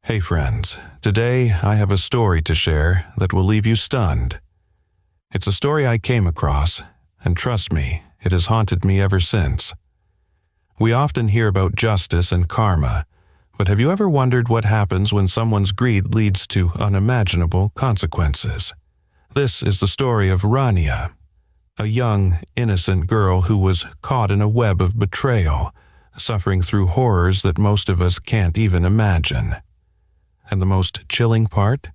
Hey friends, today I have a story to share that will leave you stunned. It's a story I came across, and trust me, it has haunted me ever since. We often hear about justice and karma, but have you ever wondered what happens when someone's greed leads to unimaginable consequences? This is the story of Rania, a young, innocent girl who was caught in a web of betrayal, suffering through horrors that most of us can't even imagine. And the most chilling part?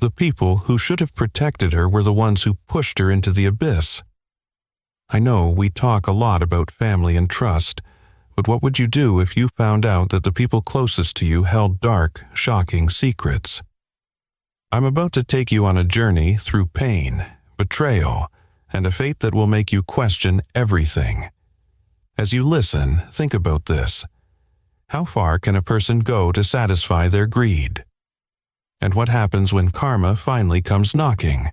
The people who should have protected her were the ones who pushed her into the abyss. I know we talk a lot about family and trust, but what would you do if you found out that the people closest to you held dark, shocking secrets? I'm about to take you on a journey through pain, betrayal, and a fate that will make you question everything. As you listen, think about this. How far can a person go to satisfy their greed? And what happens when karma finally comes knocking?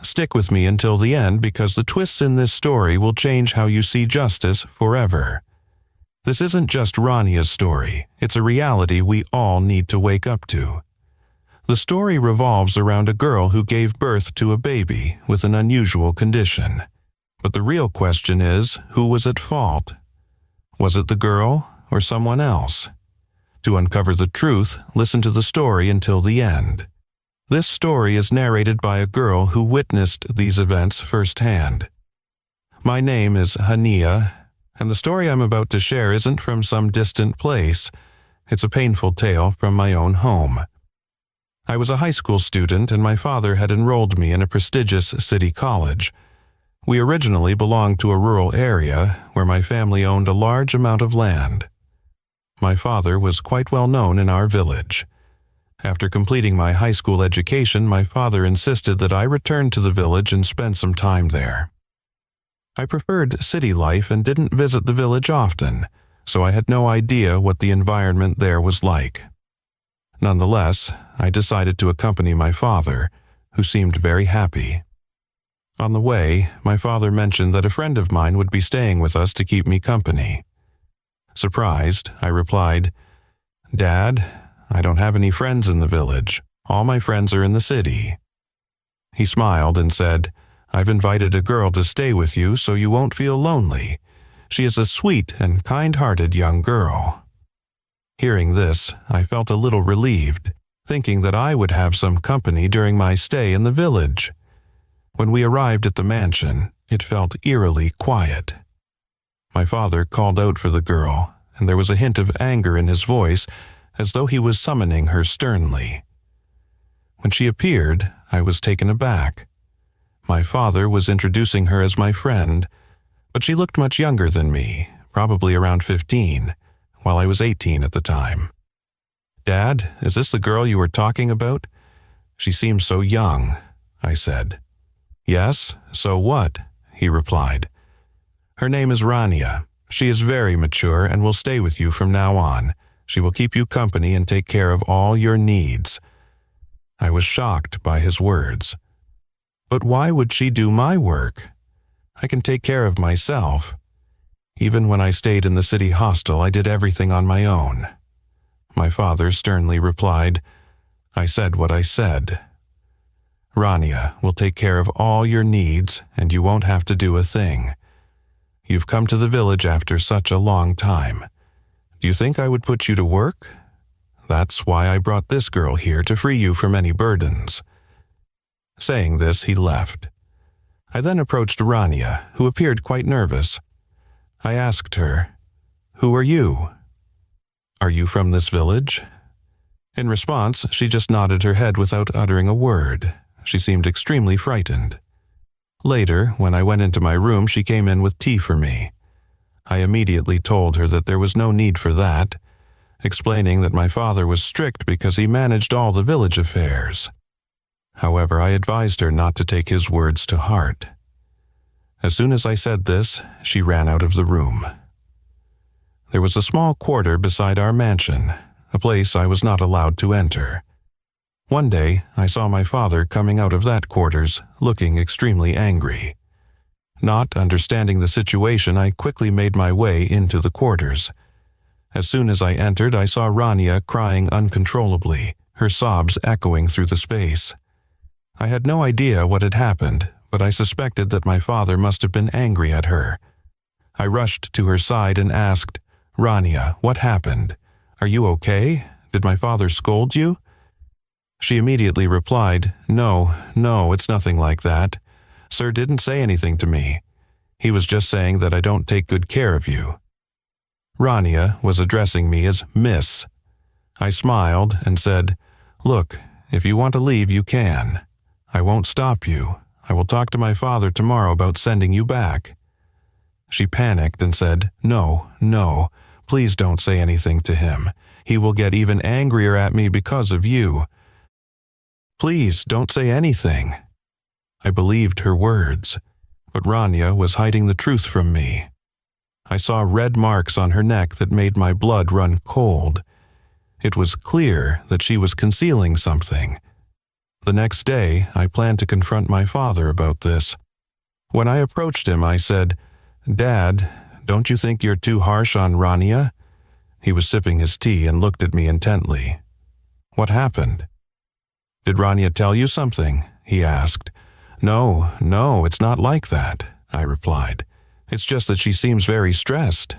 Stick with me until the end because the twists in this story will change how you see justice forever. This isn't just Rania's story, it's a reality we all need to wake up to. The story revolves around a girl who gave birth to a baby with an unusual condition. But the real question is, who was at fault? Was it the girl or someone else? To uncover the truth, listen to the story until the end. This story is narrated by a girl who witnessed these events firsthand. My name is Hania, and the story I'm about to share isn't from some distant place. It's a painful tale from my own home. I was a high school student and my father had enrolled me in a prestigious city college. We originally belonged to a rural area where my family owned a large amount of land. My father was quite well known in our village. After completing my high school education, my father insisted that I return to the village and spend some time there. I preferred city life and didn't visit the village often, so I had no idea what the environment there was like. Nonetheless, I decided to accompany my father, who seemed very happy. On the way, my father mentioned that a friend of mine would be staying with us to keep me company. Surprised, I replied, "Dad, I don't have any friends in the village. All my friends are in the city." He smiled and said, "I've invited a girl to stay with you so you won't feel lonely. She is a sweet and kind-hearted young girl." Hearing this, I felt a little relieved, thinking that I would have some company during my stay in the village. When we arrived at the mansion, it felt eerily quiet. My father called out for the girl, and there was a hint of anger in his voice, as though he was summoning her sternly. When she appeared, I was taken aback. My father was introducing her as my friend, but she looked much younger than me, probably around 15, while I was 18 at the time. "Dad, is this the girl you were talking about? She seems so young," I said. "Yes, so what?" he replied. "Her name is Rania. She is very mature and will stay with you from now on. She will keep you company and take care of all your needs." I was shocked by his words. "But why would she do my work? I can take care of myself. Even when I stayed in the city hostel, I did everything on my own." My father sternly replied, "I said what I said. Rania will take care of all your needs and you won't have to do a thing. You've come to the village after such a long time. Do you think I would put you to work? That's why I brought this girl here to free you from any burdens." Saying this, he left. I then approached Rania, who appeared quite nervous. I asked her, "Who are you? Are you from this village?" In response, she just nodded her head without uttering a word. She seemed extremely frightened. Later, when I went into my room, she came in with tea for me. I immediately told her that there was no need for that, explaining that my father was strict because he managed all the village affairs. However, I advised her not to take his words to heart. As soon as I said this, she ran out of the room. There was a small quarter beside our mansion, a place I was not allowed to enter. One day, I saw my father coming out of that quarters, looking extremely angry. Not understanding the situation, I quickly made my way into the quarters. As soon as I entered, I saw Rania crying uncontrollably, her sobs echoing through the space. I had no idea what had happened, but I suspected that my father must have been angry at her. I rushed to her side and asked, "Rania, what happened? Are you okay? Did my father scold you?" She immediately replied, No, it's nothing like that. Sir didn't say anything to me. He was just saying that I don't take good care of you." Rania was addressing me as Miss. I smiled and said, "Look, if you want to leave, you can. I won't stop you. I will talk to my father tomorrow about sending you back." She panicked and said, No, please don't say anything to him. He will get even angrier at me because of you. Please don't say anything." I believed her words, but Rania was hiding the truth from me. I saw red marks on her neck that made my blood run cold. It was clear that she was concealing something. The next day, I planned to confront my father about this. When I approached him, I said, "Dad, don't you think you're too harsh on Rania?" He was sipping his tea and looked at me intently. "What happened?" "Did Rania tell you something?" he asked. No, it's not like that," I replied. "It's just that she seems very stressed.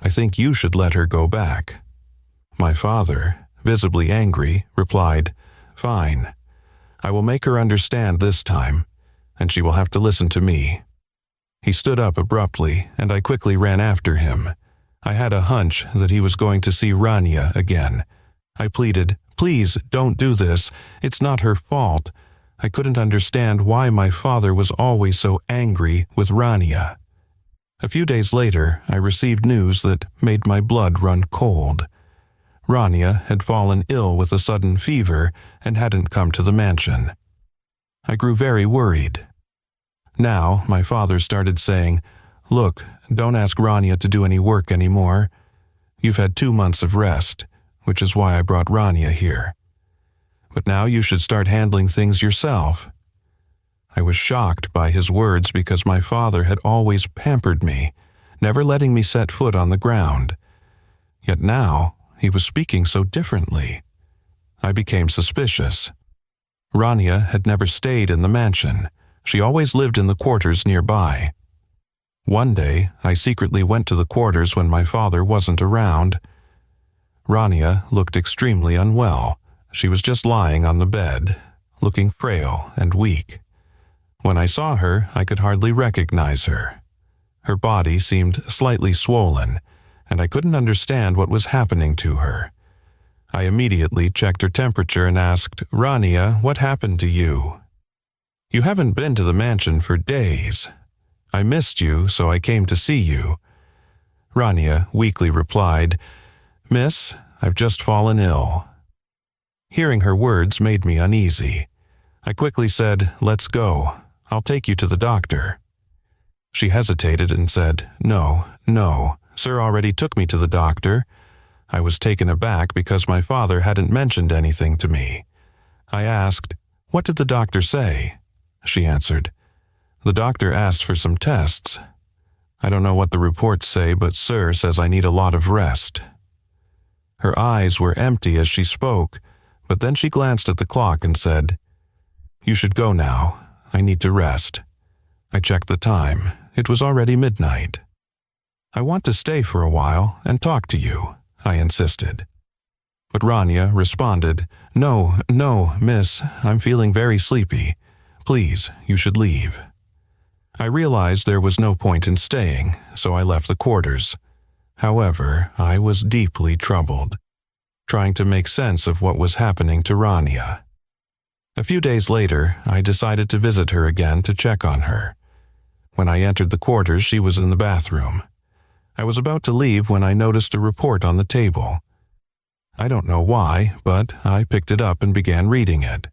I think you should let her go back." My father, visibly angry, replied, "Fine. I will make her understand this time, and she will have to listen to me." He stood up abruptly, and I quickly ran after him. I had a hunch that he was going to see Rania again. I pleaded, "Please, don't do this. It's not her fault." I couldn't understand why my father was always so angry with Rania. A few days later, I received news that made my blood run cold. Rania had fallen ill with a sudden fever and hadn't come to the mansion. I grew very worried. Now, my father started saying, "Look, don't ask Rania to do any work anymore. You've had 2 months of rest, which is why I brought Rania here. But now you should start handling things yourself." I was shocked by his words because my father had always pampered me, never letting me set foot on the ground. Yet now, he was speaking so differently. I became suspicious. Rania had never stayed in the mansion. She always lived in the quarters nearby. One day, I secretly went to the quarters when my father wasn't around. Rania looked extremely unwell. She was just lying on the bed, looking frail and weak. When I saw her, I could hardly recognize her. Her body seemed slightly swollen, and I couldn't understand what was happening to her. I immediately checked her temperature and asked, "Rania, what happened to you? You haven't been to the mansion for days. I missed you, so I came to see you." Rania weakly replied, "Miss, I've just fallen ill." Hearing her words made me uneasy. I quickly said, "Let's go. I'll take you to the doctor." She hesitated and said, No, Sir already took me to the doctor." I was taken aback because my father hadn't mentioned anything to me. I asked, "What did the doctor say?" She answered, "The doctor asked for some tests. I don't know what the reports say, but Sir says I need a lot of rest." Her eyes were empty as she spoke, but then she glanced at the clock and said, "You should go now. I need to rest." I checked the time. It was already midnight. "I want to stay for a while and talk to you," I insisted. But Rania responded, No, miss, I'm feeling very sleepy. Please, you should leave." I realized there was no point in staying, so I left the quarters. However, I was deeply troubled, trying to make sense of what was happening to Rania. A few days later, I decided to visit her again to check on her. When I entered the quarters, she was in the bathroom. I was about to leave when I noticed a report on the table. I don't know why, but I picked it up and began reading it.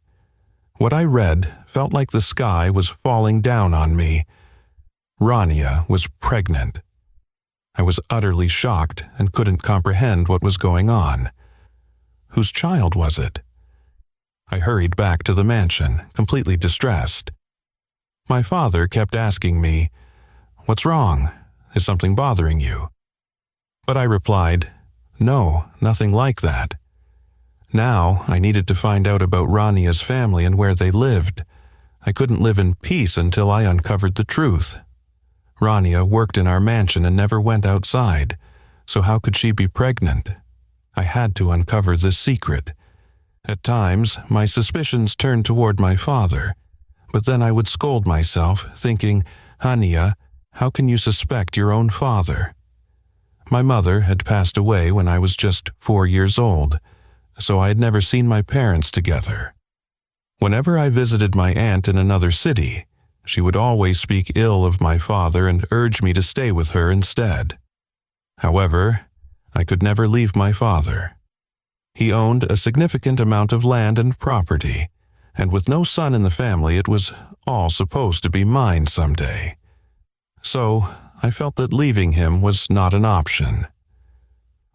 What I read felt like the sky was falling down on me. Rania was pregnant. I was utterly shocked and couldn't comprehend what was going on. Whose child was it? I hurried back to the mansion, completely distressed. My father kept asking me, "What's wrong? Is something bothering you?" But I replied, No, nothing like that. Now, I needed to find out about Rania's family and where they lived. I couldn't live in peace until I uncovered the truth. Rania worked in our mansion and never went outside, so how could she be pregnant? I had to uncover this secret. At times, my suspicions turned toward my father, but then I would scold myself, thinking, Hania, how can you suspect your own father? My mother had passed away when I was just 4 years old, so I had never seen my parents together. Whenever I visited my aunt in another city, she would always speak ill of my father and urge me to stay with her instead. However, I could never leave my father. He owned a significant amount of land and property, and with no son in the family, it was all supposed to be mine someday. So, I felt that leaving him was not an option.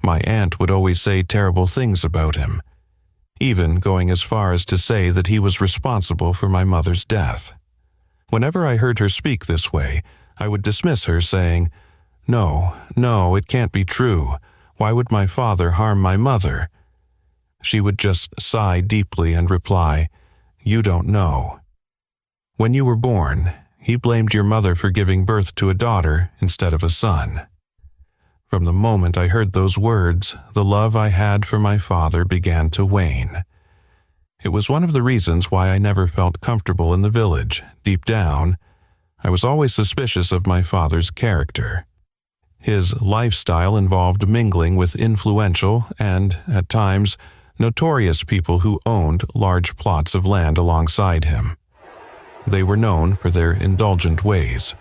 My aunt would always say terrible things about him, even going as far as to say that he was responsible for my mother's death. Whenever I heard her speak this way, I would dismiss her, saying, No, it can't be true. Why would my father harm my mother? She would just sigh deeply and reply, You don't know. When you were born, he blamed your mother for giving birth to a daughter instead of a son. From the moment I heard those words, the love I had for my father began to wane. It was one of the reasons why I never felt comfortable in the village. Deep down, I was always suspicious of my father's character. His lifestyle involved mingling with influential and, at times, notorious people who owned large plots of land alongside him. They were known for their indulgent ways.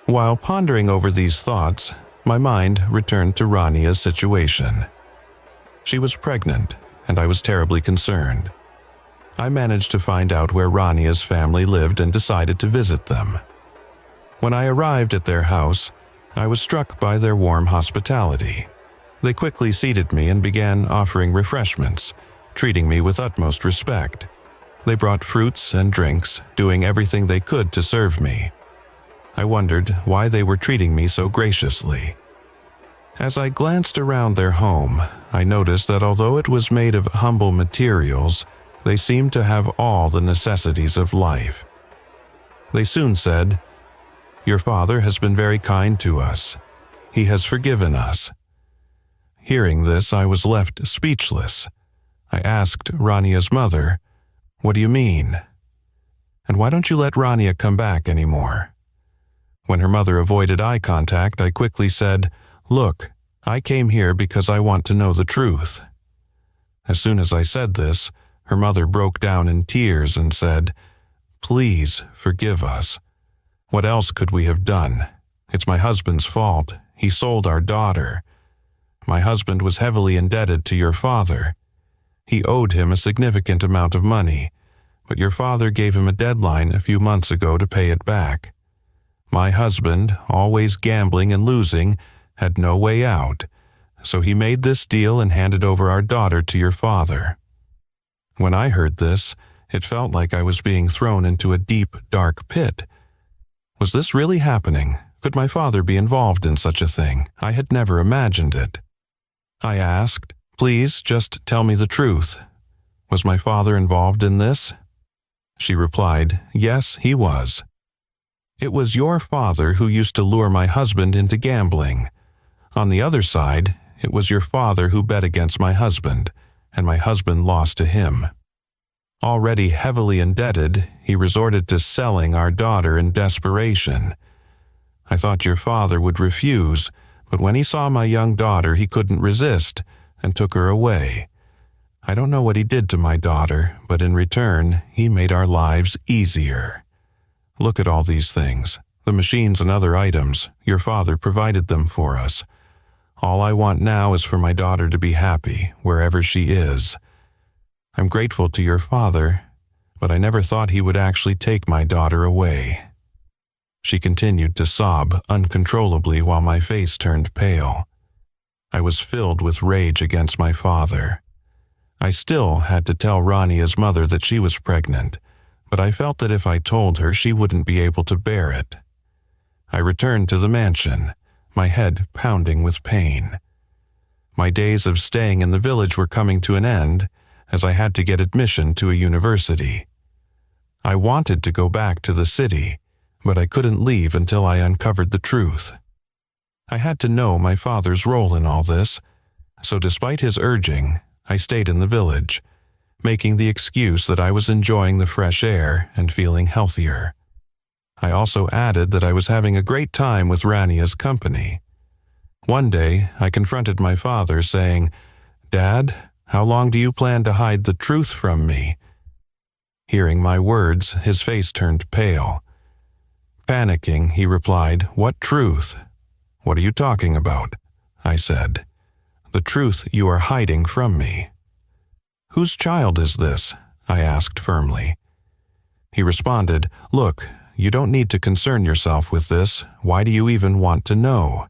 While pondering over these thoughts, my mind returned to Rania's situation. She was pregnant, and I was terribly concerned. I managed to find out where Rania's family lived and decided to visit them. When I arrived at their house, I was struck by their warm hospitality. They quickly seated me and began offering refreshments, treating me with utmost respect. They brought fruits and drinks, doing everything they could to serve me. I wondered why they were treating me so graciously. As I glanced around their home, I noticed that although it was made of humble materials, they seemed to have all the necessities of life. They soon said, Your father has been very kind to us. He has forgiven us. Hearing this, I was left speechless. I asked Rania's mother, What do you mean? And why don't you let Rania come back anymore? When her mother avoided eye contact, I quickly said, Look, I came here because I want to know the truth. As soon as I said this, her mother broke down in tears and said, Please forgive us. What else could we have done? It's my husband's fault. He sold our daughter. My husband was heavily indebted to your father. He owed him a significant amount of money, but your father gave him a deadline a few months ago to pay it back. My husband, always gambling and losing, had no way out, so he made this deal and handed over our daughter to your father. When I heard this, it felt like I was being thrown into a deep, dark pit. Was this really happening? Could my father be involved in such a thing? I had never imagined it. I asked, Please just tell me the truth. Was my father involved in this? She replied, Yes, he was. It was your father who used to lure my husband into gambling. On the other side, it was your father who bet against my husband, and my husband lost to him. Already heavily indebted, he resorted to selling our daughter in desperation. I thought your father would refuse, but when he saw my young daughter, he couldn't resist and took her away. I don't know what he did to my daughter, but in return, he made our lives easier. Look at all these things, the machines and other items. Your father provided them for us. All I want now is for my daughter to be happy, wherever she is. I'm grateful to your father, but I never thought he would actually take my daughter away. She continued to sob uncontrollably while my face turned pale. I was filled with rage against my father. I still had to tell Rania's mother that she was pregnant, but I felt that if I told her, she wouldn't be able to bear it. I returned to the mansion, my head pounding with pain. My days of staying in the village were coming to an end, as I had to get admission to a university. I wanted to go back to the city, but I couldn't leave until I uncovered the truth. I had to know my father's role in all this, so despite his urging, I stayed in the village, making the excuse that I was enjoying the fresh air and feeling healthier. I also added that I was having a great time with Rania's company. One day, I confronted my father, saying, "Dad, how long do you plan to hide the truth from me?" Hearing my words, his face turned pale. Panicking, he replied, "What truth? What are you talking about?" I said. "The truth you are hiding from me." "Whose child is this?" I asked firmly. He responded, "Look, you don't need to concern yourself with this. Why do you even want to know?"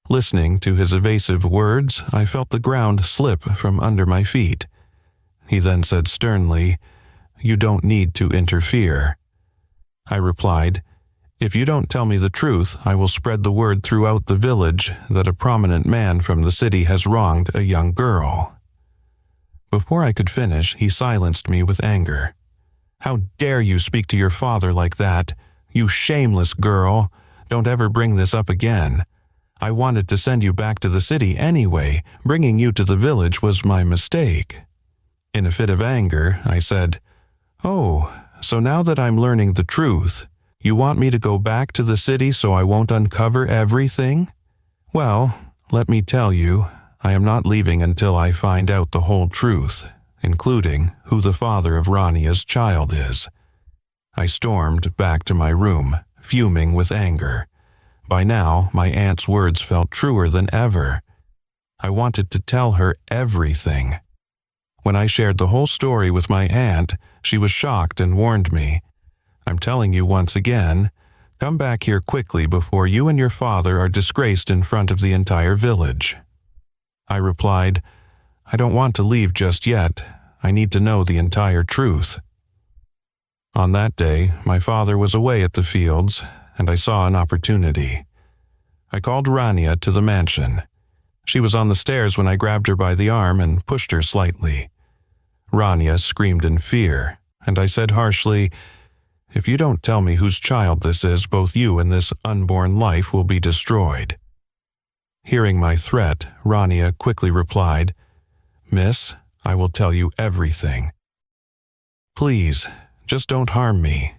Listening to his evasive words, I felt the ground slip from under my feet. He then said sternly, "You don't need to interfere." I replied, "If you don't tell me the truth, I will spread the word throughout the village that a prominent man from the city has wronged a young girl." Before I could finish, he silenced me with anger. "How dare you speak to your father like that? You shameless girl! Don't ever bring this up again. I wanted to send you back to the city anyway. Bringing you to the village was my mistake." In a fit of anger, I said, "Oh, so now that I'm learning the truth, you want me to go back to the city so I won't uncover everything? Well, let me tell you, I am not leaving until I find out the whole truth, including who the father of Rania's child is." I stormed back to my room, fuming with anger. By now, my aunt's words felt truer than ever. I wanted to tell her everything. When I shared the whole story with my aunt, she was shocked and warned me, "I'm telling you once again, come back here quickly before you and your father are disgraced in front of the entire village." I replied, "I don't want to leave just yet. I need to know the entire truth." On that day, my father was away at the fields, and I saw an opportunity. I called Rania to the mansion. She was on the stairs when I grabbed her by the arm and pushed her slightly. Rania screamed in fear, and I said harshly, "If you don't tell me whose child this is, both you and this unborn life will be destroyed." Hearing my threat, Rania quickly replied, "Miss, I will tell you everything. Please, just don't harm me."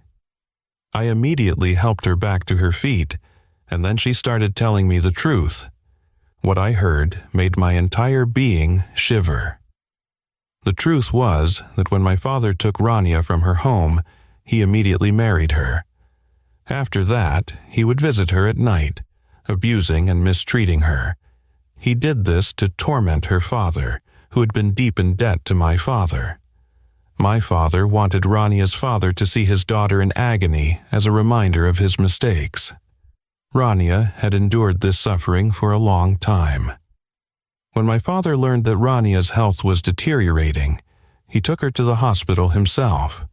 I immediately helped her back to her feet, and then she started telling me the truth. What I heard made my entire being shiver. The truth was that when my father took Rania from her home, he immediately married her. After that, he would visit her at night, abusing and mistreating her. He did this to torment her father, who had been deep in debt to my father. My father wanted Rania's father to see his daughter in agony as a reminder of his mistakes. Rania had endured this suffering for a long time. When my father learned that Rania's health was deteriorating, he took her to the hospital himself.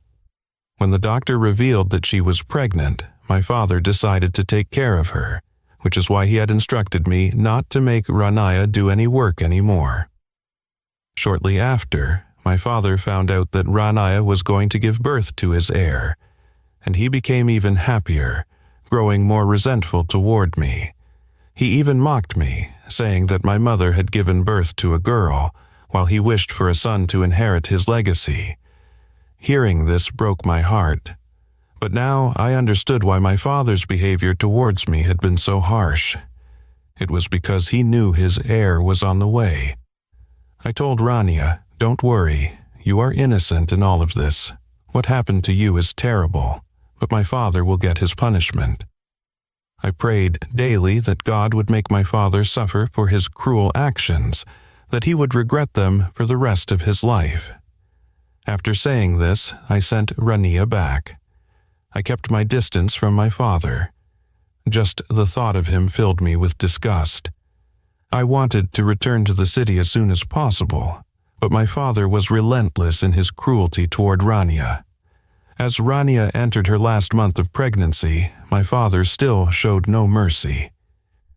When the doctor revealed that she was pregnant, my father decided to take care of her, which is why he had instructed me not to make Rania do any work anymore. Shortly after, my father found out that Rania was going to give birth to his heir, and he became even happier, growing more resentful toward me. He even mocked me, saying that my mother had given birth to a girl, while he wished for a son to inherit his legacy. Hearing this broke my heart. But now I understood why my father's behavior towards me had been so harsh. It was because he knew his heir was on the way. I told Rania, "Don't worry, you are innocent in all of this. What happened to you is terrible, but my father will get his punishment." I prayed daily that God would make my father suffer for his cruel actions, that he would regret them for the rest of his life. After saying this, I sent Rania back. I kept my distance from my father. Just the thought of him filled me with disgust. I wanted to return to the city as soon as possible, but my father was relentless in his cruelty toward Rania. As Rania entered her last month of pregnancy, my father still showed no mercy.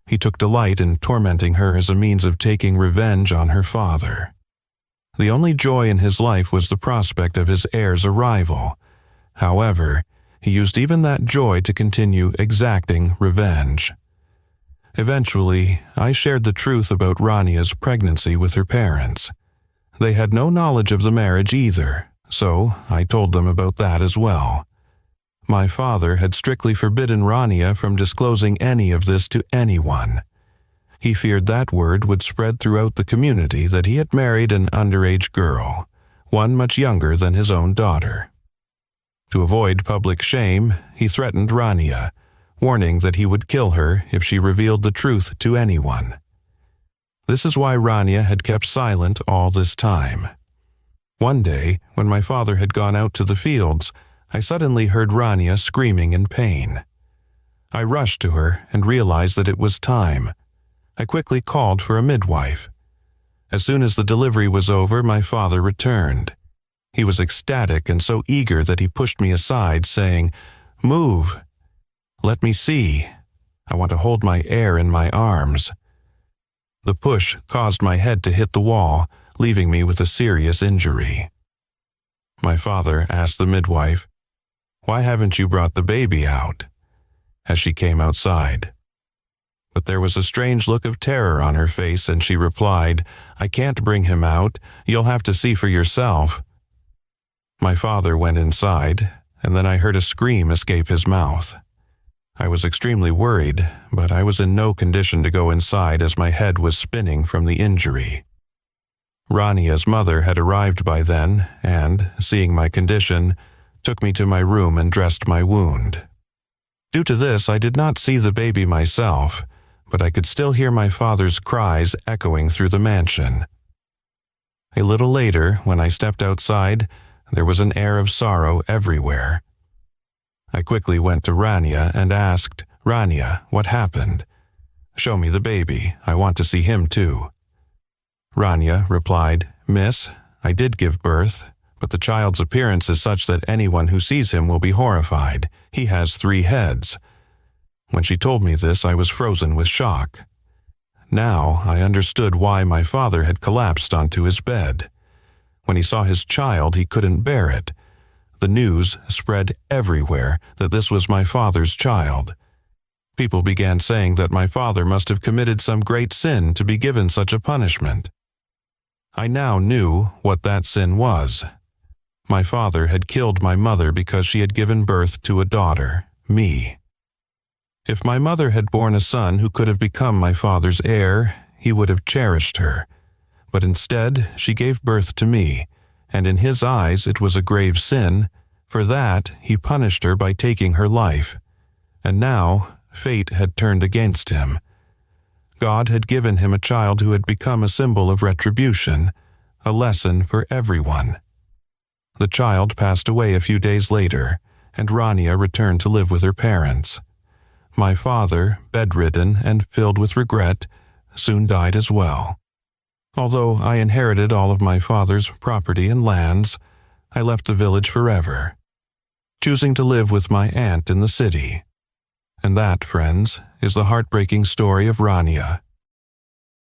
He took delight in tormenting her as a means of taking revenge on her father. The only joy in his life was the prospect of his heir's arrival. However, he used even that joy to continue exacting revenge. Eventually, I shared the truth about Rania's pregnancy with her parents. They had no knowledge of the marriage either, so I told them about that as well. My father had strictly forbidden Rania from disclosing any of this to anyone. He feared that word would spread throughout the community that he had married an underage girl, one much younger than his own daughter. To avoid public shame, he threatened Rania, warning that he would kill her if she revealed the truth to anyone. This is why Rania had kept silent all this time. One day, when my father had gone out to the fields, I suddenly heard Rania screaming in pain. I rushed to her and realized that it was time. I quickly called for a midwife. As soon as the delivery was over, my father returned. He was ecstatic and so eager that he pushed me aside, saying, "Move. Let me see. I want to hold my heir in my arms." The push caused my head to hit the wall, leaving me with a serious injury. My father asked the midwife, "Why haven't you brought the baby out?" as she came outside. But there was a strange look of terror on her face, and she replied, "I can't bring him out. You'll have to see for yourself." My father went inside, and then I heard a scream escape his mouth. I was extremely worried, but I was in no condition to go inside as my head was spinning from the injury. Rania's mother had arrived by then and, seeing my condition, took me to my room and dressed my wound. Due to this, I did not see the baby myself, but I could still hear my father's cries echoing through the mansion. A little later, when I stepped outside, there was an air of sorrow everywhere. I quickly went to Rania and asked, "Rania, what happened? Show me the baby. I want to see him too." Rania replied, "Miss, I did give birth, but the child's appearance is such that anyone who sees him will be horrified. He has 3 heads. When she told me this, I was frozen with shock. Now I understood why my father had collapsed onto his bed. When he saw his child, he couldn't bear it. The news spread everywhere that this was my father's child. People began saying that my father must have committed some great sin to be given such a punishment. I now knew what that sin was. My father had killed my mother because she had given birth to a daughter, me. If my mother had borne a son who could have become my father's heir, he would have cherished her. But instead, she gave birth to me, and in his eyes it was a grave sin. For that, he punished her by taking her life. And now, fate had turned against him. God had given him a child who had become a symbol of retribution, a lesson for everyone. The child passed away a few days later, and Rania returned to live with her parents. My father, bedridden and filled with regret, soon died as well. Although I inherited all of my father's property and lands, I left the village forever, choosing to live with my aunt in the city. And that, friends, is the heartbreaking story of Rania.